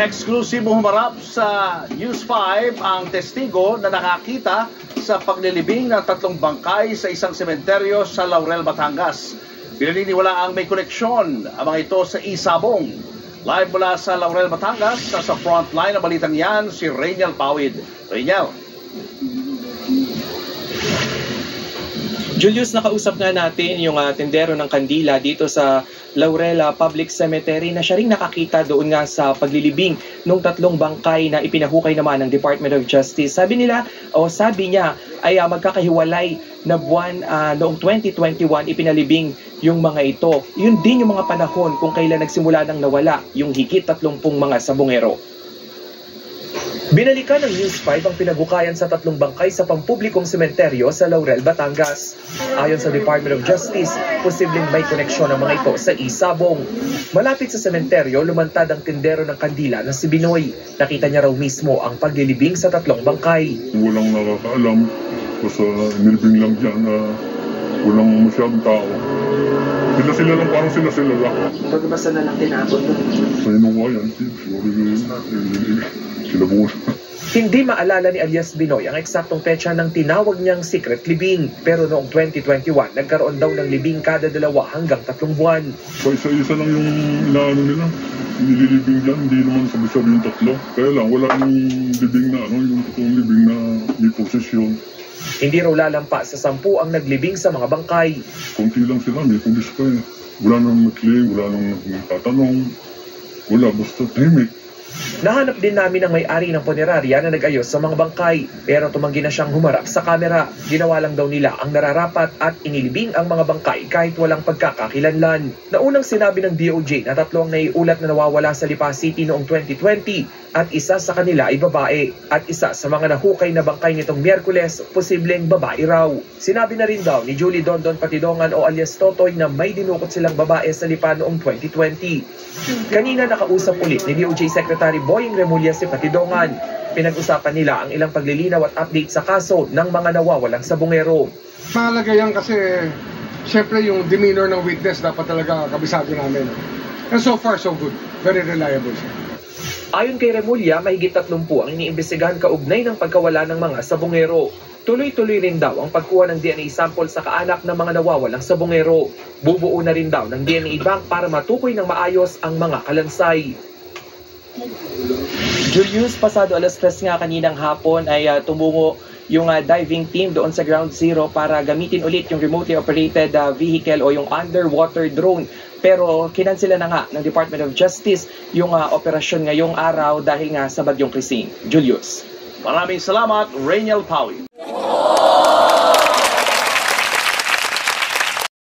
Exclusive humarap sa News 5 ang testigo na nakakita sa paglilibing ng 3 bangkay sa isang sementeryo sa Laurel, Batangas. Pinaniniwala ang may koneksyon ang mga ito sa Isabong. Live mula sa Laurel, Batangas, sa frontline ng balitang yan, si Rainiel Pawid. Rainiel. Julius, nakausap nga natin yung tendero ng kandila dito sa Laurel Public Cemetery na siya rin nakakita doon nga sa paglilibing ng 3 bangkay na ipinahukay naman ng Department of Justice. Sabi niya ay magkakahiwalay na buwan noong 2021 ipinalibing yung mga ito. Yun din yung mga panahon kung kailan nagsimula nang nawala yung higit 30 mga sabongero. Binalikan ng News 5 ang pinaghukayan sa 3 bangkay sa pampublikong sementeryo sa Laurel, Batangas. Ayon sa Department of Justice, posibleng may koneksyon ang mga ito sa Isabong. Malapit sa sementeryo, lumantad ang tindero ng kandila na si Binoy. Nakita niya raw mismo ang paglilibing sa 3 bangkay. Walang nakakaalam, basta nilibing lang dyan na walang masyadong tao. Sila lang, parang sila lang. Pagbasa na lang tinapon doon. Sa inuwayan, sila buwan. Hindi maalala ni alias Binoy ang eksaktong petsa ng tinawag niyang secret libing. Pero noong 2021, nagkaroon daw ng libing kada 2 hanggang 3 buwan. Isa-isa lang yung inaano nila. Nililibing dyan, hindi naman sabi-sabi yung 3. Kaya lang, wala yung libing na yung totoong libing na may posisyon. Hindi raw lalampas sa 10 ang naglibing sa mga bangkay. Kunti lang sila, may pulis pa eh. Wala nang nag-claim, wala nang nagtatanong. Wala, basta tahimik. Nahanap din namin ang may-ari ng punerarya na nag-ayos sa mga bangkay, pero tumanggi na siyang humarap sa kamera. Ginawa lang daw nila ang nararapat at inilibing ang mga bangkay kahit walang pagkakakilanlan. Naunang sinabi ng DOJ na 3 ang naiulat na nawawala sa Lipa City noong 2020 at isa sa kanila ay babae at isa sa mga nahukay na bangkay nitong Miyerkules, posibleng babae raw. Sinabi na rin daw ni Julie Dondon Patidongan o alias Totoy na may dinukot silang babae sa Lipa noong 2020. Kanina nakausap ulit ni DOJ Secretary Boying Remulla si Patidongan. Pinag-usapan nila ang ilang paglilinaw at update sa kaso ng mga nawawalang sabongero. Mahalaga yan kasi syempre yung demeanor ng witness dapat talaga kabisado namin. And so far so good. Very reliable siya. Ayon kay Remulla, mahigit 30 ang iniimbestigahan kaugnay ng pagkawala ng mga sabongero. Tuloy-tuloy rin daw ang pagkuha ng DNA sample sa kaanak ng mga nawawalang sabongero. Bubuo na rin daw ng DNA bank para matukoy ng maayos ang mga kalansay. Julius, pasado 3:00 nga kaninang hapon ay tumungo yung diving team doon sa Ground Zero para gamitin ulit yung remotely operated vehicle o yung underwater drone. Pero kinansela na nga ng Department of Justice yung operasyon ngayong araw dahil nga sa bagyong Krising. Julius. Maraming salamat, Rainiel Pawid.